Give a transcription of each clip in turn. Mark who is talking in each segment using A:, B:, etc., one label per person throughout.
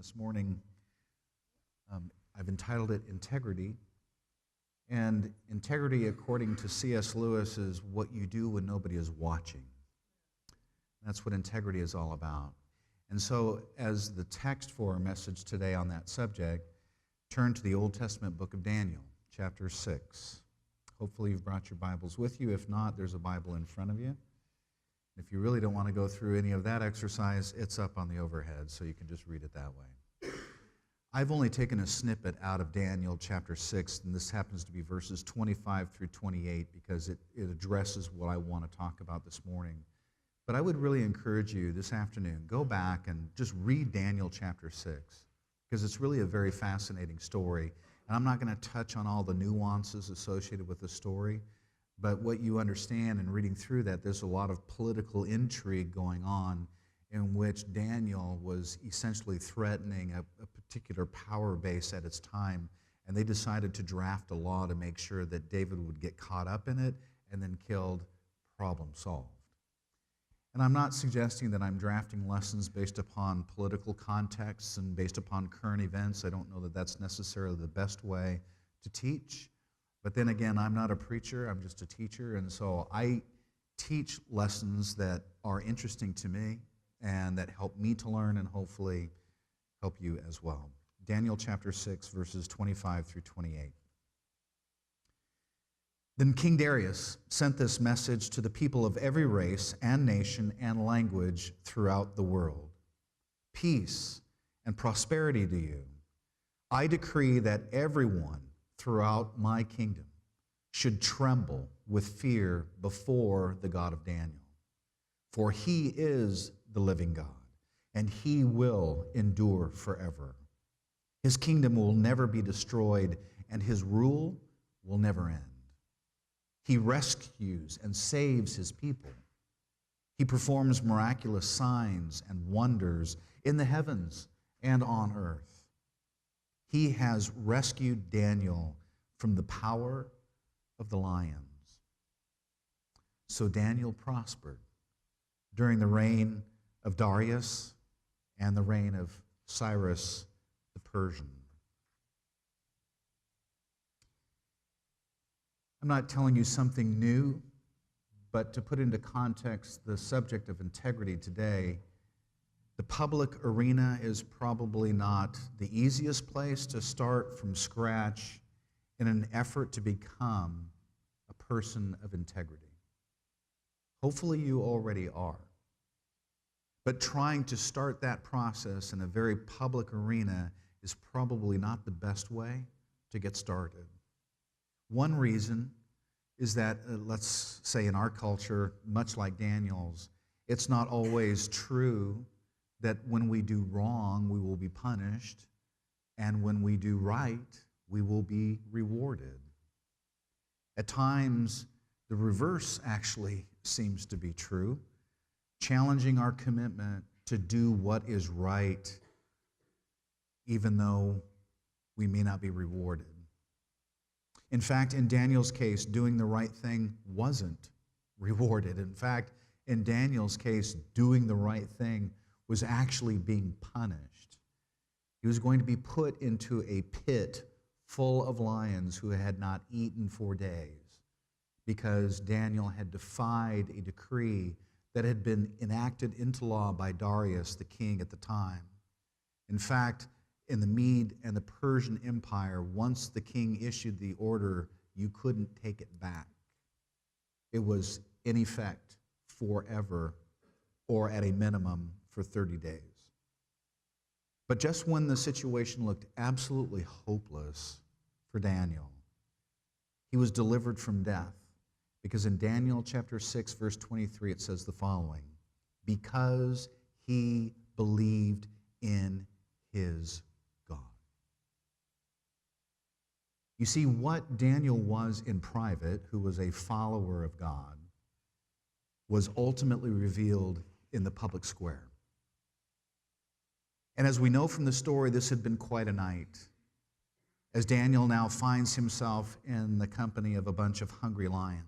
A: this morning, I've entitled it Integrity. And integrity, according to C.S. Lewis, is what you do when nobody is watching. That's what integrity is all about. And so, as the text for our message today on that subject, turn to the Old Testament book of Daniel, chapter 6. Hopefully you've brought your Bibles with you. If not, there's a Bible in front of you. If you really don't want to go through any of that exercise, it's up on the overhead, so you can just read it that way. I've only taken a snippet out of Daniel chapter 6, and this happens to be verses 25 through 28 because it addresses what I want to talk about this morning. But I would really encourage you this afternoon, go back and just read Daniel chapter 6 because it's really a very fascinating story. And I'm not going to touch on all the nuances associated with the story, but what you understand in reading through that, there's a lot of political intrigue going on in which Daniel was essentially threatening a particular power base at its time, and they decided to draft a law to make sure that David would get caught up in it and then killed, problem solved. And I'm not suggesting that I'm drafting lessons based upon political contexts and based upon current events. I don't know that that's necessarily the best way to teach. But then again, I'm not a preacher, I'm just a teacher, and so I teach lessons that are interesting to me and that help me to learn and hopefully help you as well. Daniel chapter 6, verses 25 through 28. Then King Darius sent this message to the people of every race and nation and language throughout the world. Peace and prosperity to you. I decree that everyone throughout my kingdom should tremble with fear before the God of Daniel. For he is the living God, and he will endure forever. His kingdom will never be destroyed, and his rule will never end. He rescues and saves his people. He performs miraculous signs and wonders in the heavens and on earth. He has rescued Daniel from the power of the lions. So Daniel prospered during the reign of Darius and the reign of Cyrus the Persian. I'm not telling you something new, but to put into context the subject of integrity today, the public arena is probably not the easiest place to start from scratch in an effort to become a person of integrity. Hopefully you already are. But trying to start that process in a very public arena is probably not the best way to get started. One reason is that, let's say in our culture, much like Daniel's, it's not always true that when we do wrong, we will be punished, and when we do right, we will be rewarded. At times, the reverse actually seems to be true, challenging our commitment to do what is right, even though we may not be rewarded. In fact, in Daniel's case, doing the right thing wasn't rewarded. In fact, in Daniel's case, doing the right thing was actually being punished. He was going to be put into a pit full of lions who had not eaten for days because Daniel had defied a decree that had been enacted into law by Darius, the king at the time. In fact, in the Mede and the Persian Empire, once the king issued the order, you couldn't take it back. It was in effect forever, or at a minimum for 30 days. But just when the situation looked absolutely hopeless for Daniel, he was delivered from death. Because in Daniel chapter 6, verse 23, it says the following: because he believed in his God. You see, what Daniel was in private, who was a follower of God, was ultimately revealed in the public square. And as we know from the story, this had been quite a night, as Daniel now finds himself in the company of a bunch of hungry lions.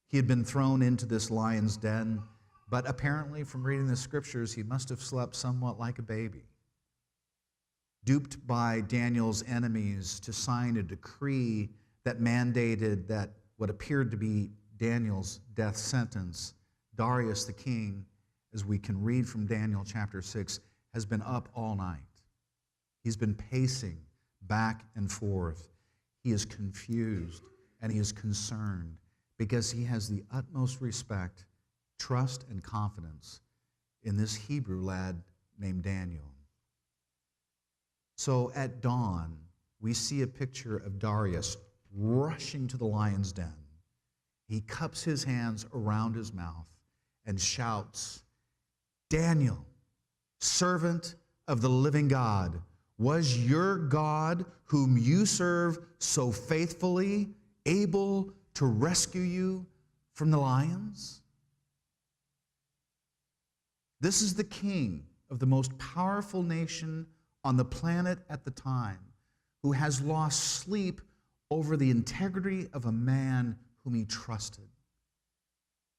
A: He had been thrown into this lion's den, but apparently from reading the scriptures, he must have slept somewhat like a baby. duped by Daniel's enemies to sign a decree that mandated that what appeared to be Daniel's death sentence, Darius the king, as we can read from Daniel chapter 6, has been up all night. He's been pacing back and forth. He is confused and he is concerned because he has the utmost respect, trust, and confidence in this Hebrew lad named Daniel. So at dawn, we see a picture of Darius rushing to the lion's den. He cups his hands around his mouth and shouts, "Daniel, servant of the living God, was your God, whom you serve so faithfully, able to rescue you from the lions?" This is the king of the most powerful nation on the planet at the time, who has lost sleep over the integrity of a man whom he trusted.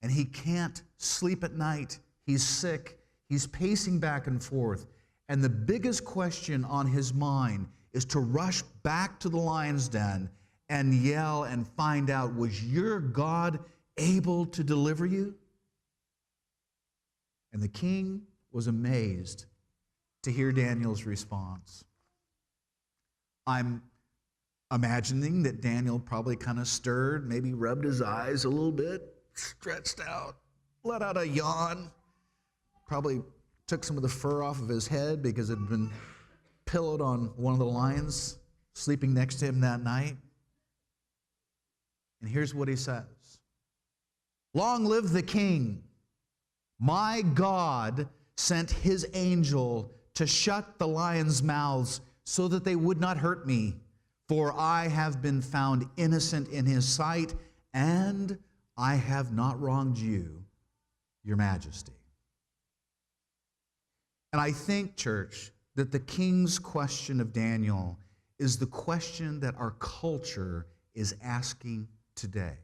A: And he can't sleep at night. He's sick. He's pacing back and forth. And the biggest question on his mind is to rush back to the lion's den and yell and find out, was your God able to deliver you? And the king was amazed to hear Daniel's response. I'm imagining that Daniel probably kind of stirred, maybe rubbed his eyes a little bit, stretched out, let out a yawn, probably took some of the fur off of his head because it had been pillowed on one of the lions sleeping next to him that night. And here's what he says. "Long live the king. My God sent his angel to shut the lions' mouths so that they would not hurt me. For I have been found innocent in his sight, and I have not wronged you, your majesty." And I think, church, that the king's question of Daniel is the question that our culture is asking today.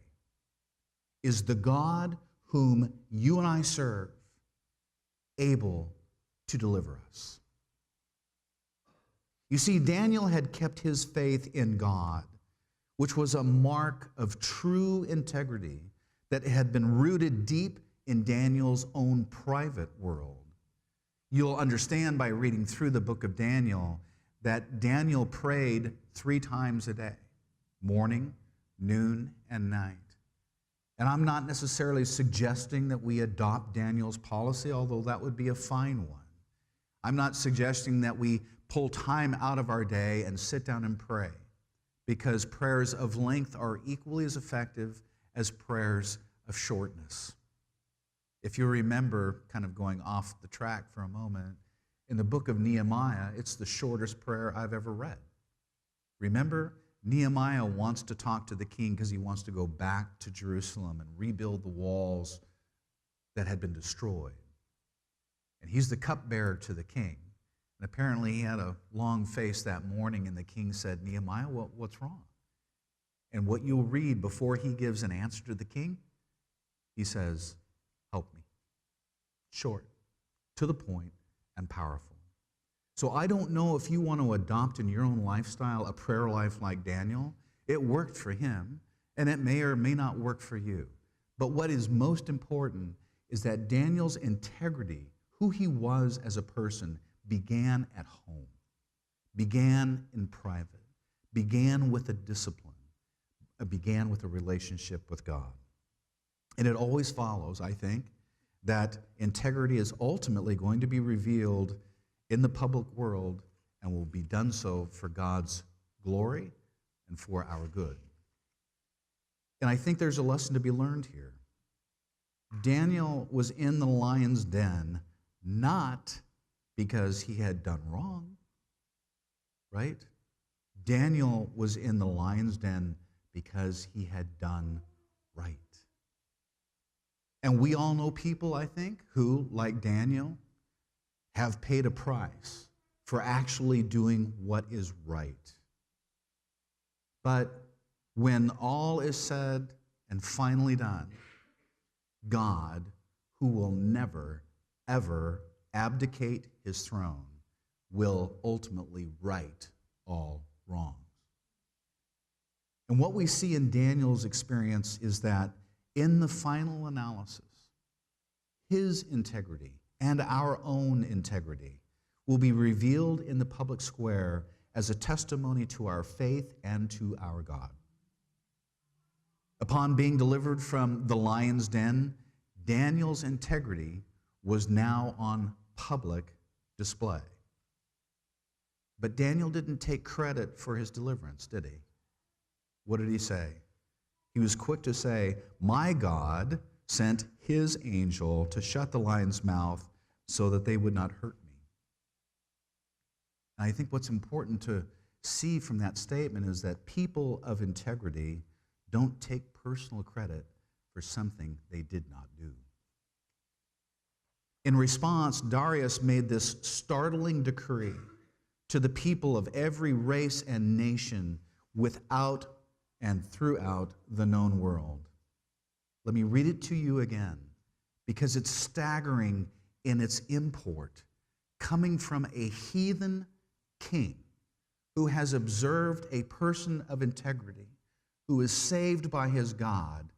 A: Is the God whom you and I serve able to deliver us? You see, Daniel had kept his faith in God, which was a mark of true integrity that had been rooted deep in Daniel's own private world. You'll understand by reading through the book of Daniel that Daniel prayed 3 times a day, morning, noon, and night. And I'm not necessarily suggesting that we adopt Daniel's policy, although that would be a fine one. I'm not suggesting that we pull time out of our day and sit down and pray, because prayers of length are equally as effective as prayers of shortness. If you remember, kind of going off the track for a moment, in the book of Nehemiah, it's the shortest prayer I've ever read. Remember, Nehemiah wants to talk to the king because he wants to go back to Jerusalem and rebuild the walls that had been destroyed. And he's the cupbearer to the king. And apparently he had a long face that morning, and the king said, "Nehemiah, what's wrong?" And what you'll read before he gives an answer to the king, he says, "Help me." Short, to the point, and powerful. So I don't know if you want to adopt in your own lifestyle a prayer life like Daniel. It worked for him, and it may or may not work for you. But what is most important is that Daniel's integrity, who he was as a person, began at home, began in private, began with a discipline, began with a relationship with God. And it always follows, I think, that integrity is ultimately going to be revealed in the public world and will be done so for God's glory and for our good. And I think there's a lesson to be learned here. Daniel was in the lion's den not because he had done wrong, right? Daniel was in the lion's den because he had done right. And we all know people, I think, who, like Daniel, have paid a price for actually doing what is right. But when all is said and finally done, God, who will never, ever abdicate his throne, will ultimately right all wrongs. And what we see in Daniel's experience is that in the final analysis, his integrity and our own integrity will be revealed in the public square as a testimony to our faith and to our God. Upon being delivered from the lion's den, Daniel's integrity was now on public display. But Daniel didn't take credit for his deliverance, did he? What did he say? He was quick to say, "My God sent his angel to shut the lion's mouth so that they would not hurt me." And I think what's important to see from that statement is that people of integrity don't take personal credit for something they did not do. In response, Darius made this startling decree to the people of every race and nation without and throughout the known world. Let me read it to you again, because it's staggering in its import, coming from a heathen king who has observed a person of integrity, who is saved by his God.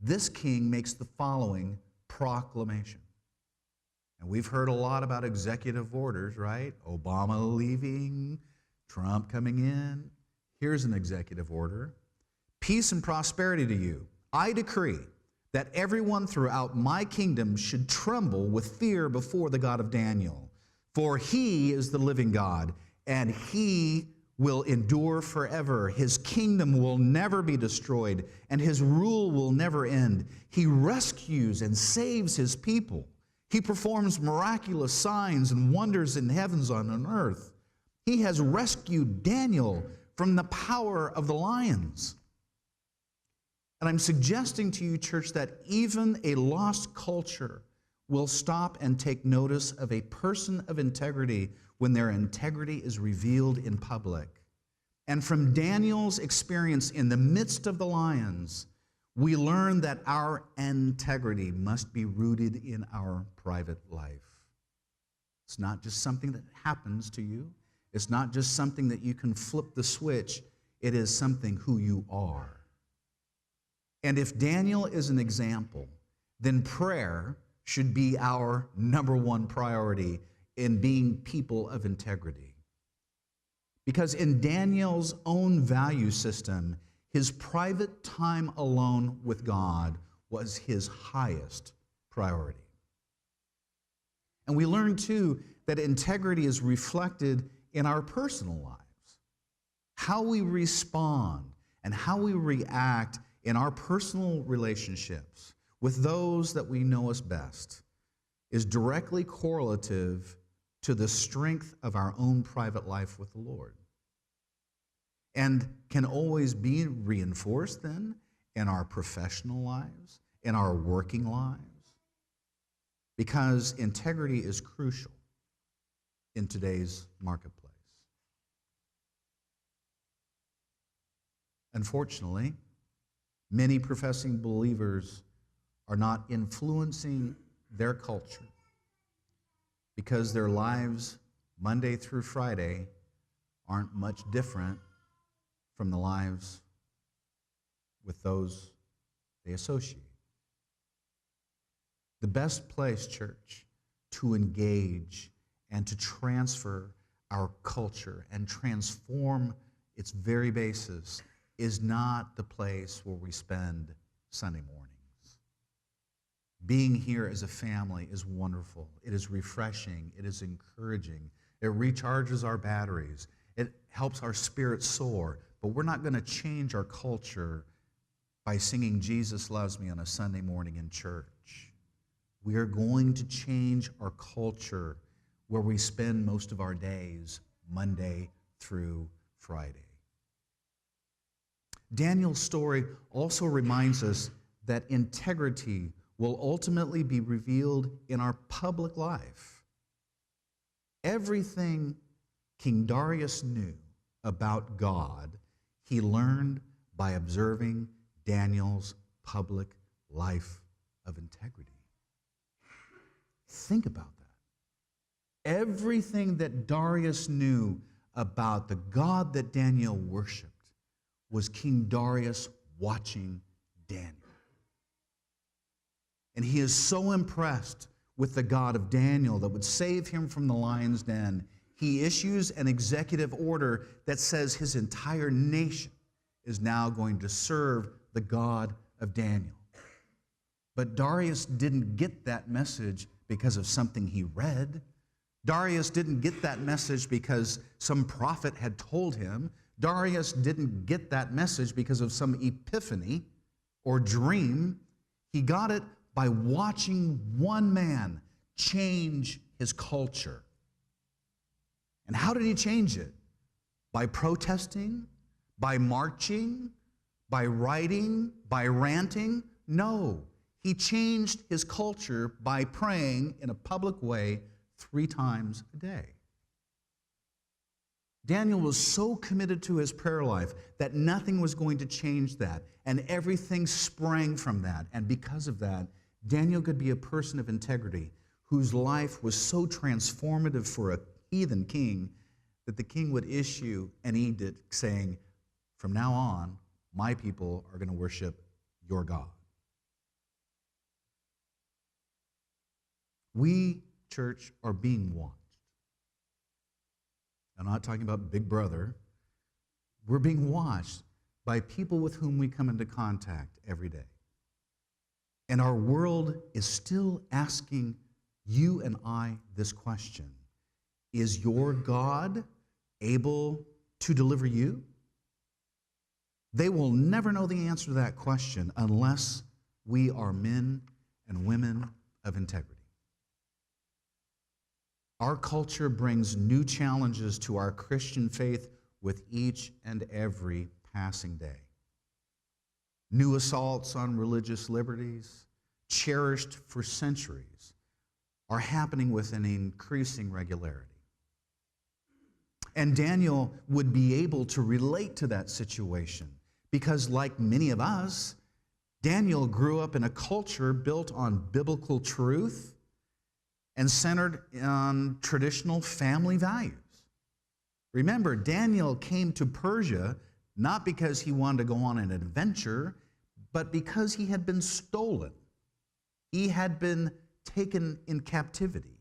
A: This king makes the following proclamation. And we've heard a lot about executive orders, right? Obama leaving, Trump coming in. Here's an executive order. Peace and prosperity to you. I decree that everyone throughout my kingdom should tremble with fear before the God of Daniel. For he is the living God, and he will endure forever. His kingdom will never be destroyed, and his rule will never end. He rescues and saves his people. He performs miraculous signs and wonders in heavens and on earth. He has rescued Daniel from the power of the lions. And I'm suggesting to you, church, that even a lost culture will stop and take notice of a person of integrity when their integrity is revealed in public. And from Daniel's experience in the midst of the lions, we learn that our integrity must be rooted in our private life. It's not just something that happens to you. It's not just something that you can flip the switch. It is something who you are. And if Daniel is an example, then prayer should be our number one priority in being people of integrity. Because in Daniel's own value system, his private time alone with God was his highest priority. And we learn, too, that integrity is reflected in our personal lives. How we respond and how we react in our personal relationships with those that we know us best is directly correlative to the strength of our own private life with the Lord, and can always be reinforced then in our professional lives, in our working lives, because integrity is crucial in today's marketplace. Unfortunately, many professing believers are not influencing their culture because their lives, Monday through Friday, aren't much different from the lives with those they associate. The best place, church, to engage and to transfer our culture and transform its very basis is not the place where we spend Sunday mornings. Being here as a family is wonderful. It is refreshing. It is encouraging. It recharges our batteries. It helps our spirit soar. But we're not going to change our culture by singing Jesus Loves Me on a Sunday morning in church. We are going to change our culture where we spend most of our days, Monday through Friday. Daniel's story also reminds us that integrity will ultimately be revealed in our public life. Everything King Darius knew about God, he learned by observing Daniel's public life of integrity. Think about that. everything that Darius knew about the God that Daniel worshiped was King Darius watching Daniel. And he is so impressed with the God of Daniel that would save him from the lion's den. He issues an executive order that says his entire nation is now going to serve the God of Daniel. But Darius didn't get that message because of something he read. Darius didn't get that message because some prophet had told him. Darius didn't get that message because of some epiphany or dream. He got it by watching one man change his culture. And how did he change it? By protesting? By marching? By writing? By ranting? No. He changed his culture by praying in a public way 3 times a day. Daniel was so committed to his prayer life that nothing was going to change that, and everything sprang from that. And because of that, Daniel could be a person of integrity whose life was so transformative for a heathen king that the king would issue an edict saying, "From now on, my people are going to worship your God." We, church, are being watched. I'm not talking about Big Brother. We're being watched by people with whom we come into contact every day. And our world is still asking you and I this question: is your God able to deliver you? They will never know the answer to that question unless we are men and women of integrity. Our culture brings new challenges to our Christian faith with each and every passing day. New assaults on religious liberties, cherished for centuries, are happening with an increasing regularity. And Daniel would be able to relate to that situation because, like many of us, Daniel grew up in a culture built on biblical truth and centered on traditional family values. Remember, Daniel came to Persia not because he wanted to go on an adventure, but because he had been stolen. He had been taken in captivity.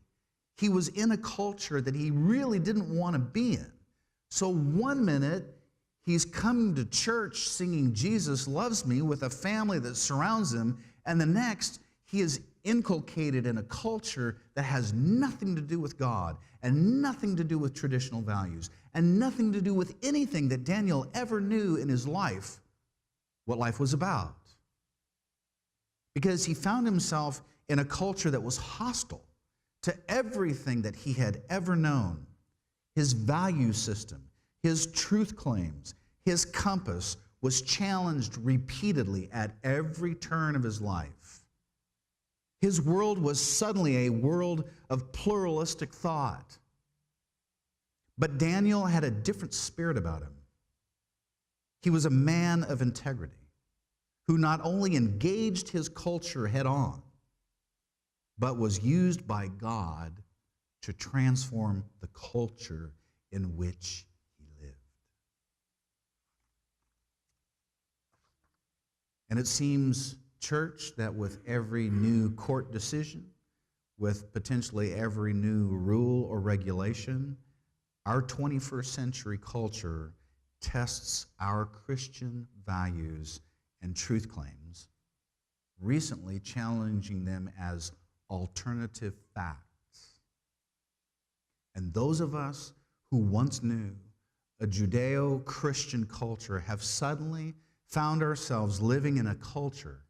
A: He was in a culture that he really didn't want to be in. So one minute, he's coming to church singing "Jesus Loves Me" with a family that surrounds him, and the next, he is inculcated in a culture that has nothing to do with God and nothing to do with traditional values and nothing to do with anything that Daniel ever knew in his life what life was about. Because he found himself in a culture that was hostile to everything that he had ever known. His value system, his truth claims, his compass was challenged repeatedly at every turn of his life. His world was suddenly a world of pluralistic thought. But Daniel had a different spirit about him. He was a man of integrity who not only engaged his culture head on, but was used by God to transform the culture in which he lived. And it seems, church, that with every new court decision, with potentially every new rule or regulation, our 21st century culture tests our Christian values and truth claims, recently challenging them as alternative facts. And those of us who once knew a Judeo-Christian culture have suddenly found ourselves living in a culture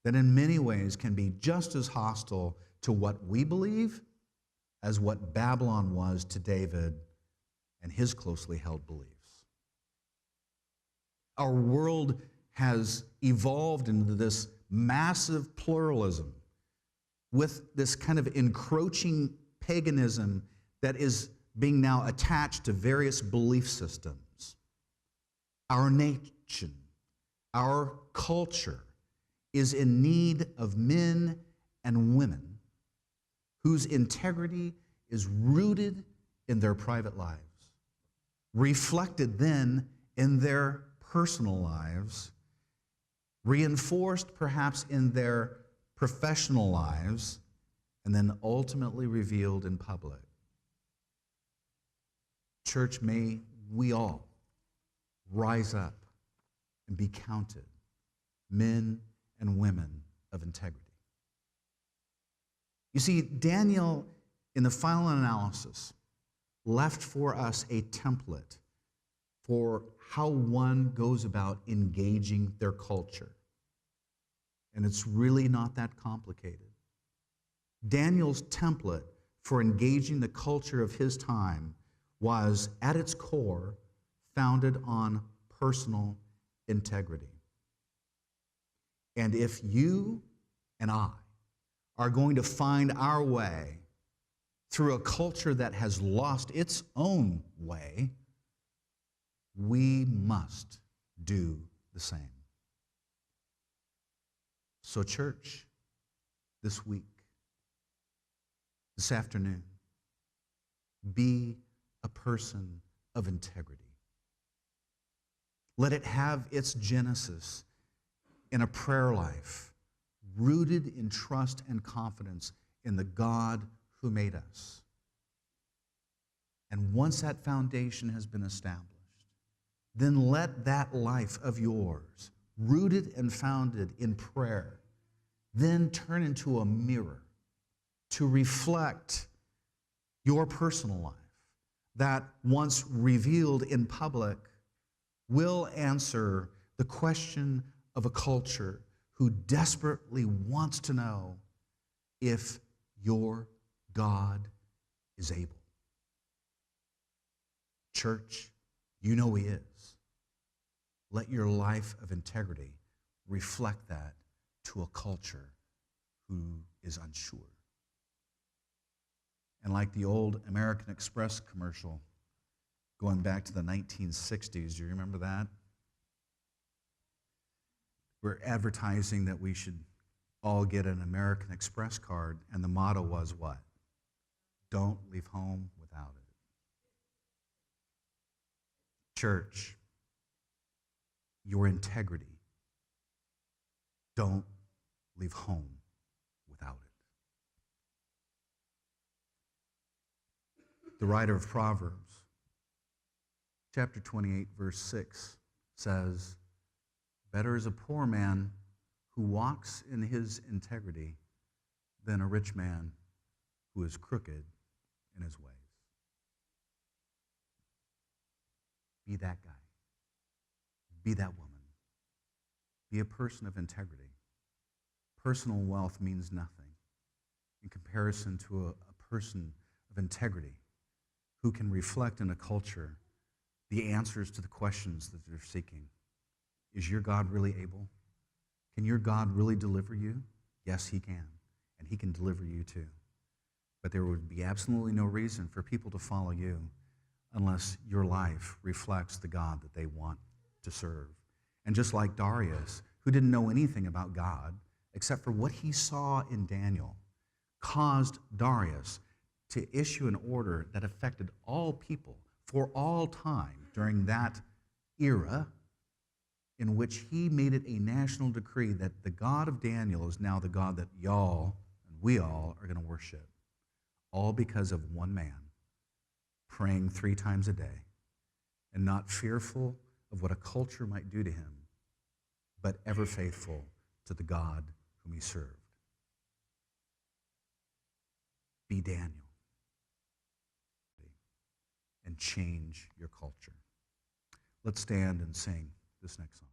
A: that in many ways can be just as hostile to what we believe as what Babylon was to David and his closely held beliefs. Our world has evolved into this massive pluralism with this kind of encroaching paganism that is being now attached to various belief systems. Our nation, our culture is in need of men and women whose integrity is rooted in their private lives, reflected then in their personal lives, reinforced perhaps in their professional lives, and then ultimately revealed in public. Church, may we all rise up and be counted men and women of integrity. You see, Daniel, in the final analysis, left for us a template for how one goes about engaging their culture. And it's really not that complicated. Daniel's template for engaging the culture of his time was, at its core, founded on personal integrity. And if you and I are going to find our way through a culture that has lost its own way, we must do the same. So, church, this week, this afternoon, be a person of integrity. Let it have its genesis in a prayer life rooted in trust and confidence in the God who made us. And once that foundation has been established, then let that life of yours, rooted and founded in prayer, then turn into a mirror to reflect your personal life that, once revealed in public, will answer the question of a culture who desperately wants to know if your God is able. Church, you know He is. Let your life of integrity reflect that to a culture who is unsure. And like the old American Express commercial going back to the 1960s, do you remember that? We're advertising that we should all get an American Express card, and the motto was what? Don't leave home without it. Church, your integrity, don't leave home without it. The writer of Proverbs, chapter 28, verse 6, says, "Better is a poor man who walks in his integrity than a rich man who is crooked in his ways." Be that guy. Be that woman. Be a person of integrity. Personal wealth means nothing in comparison to a person of integrity who can reflect in a culture the answers to the questions that they're seeking. Is your God really able? Can your God really deliver you? Yes, He can, and He can deliver you too. But there would be absolutely no reason for people to follow you unless your life reflects the God that they want to serve. And just like Darius, who didn't know anything about God except for what he saw in Daniel, caused Darius to issue an order that affected all people for all time during that era, in which he made it a national decree that the God of Daniel is now the God that y'all and we all are going to worship, all because of one man praying 3 times a day and not fearful of what a culture might do to him, but ever faithful to the God whom he served. Be Daniel and change your culture. Let's stand and sing this next song.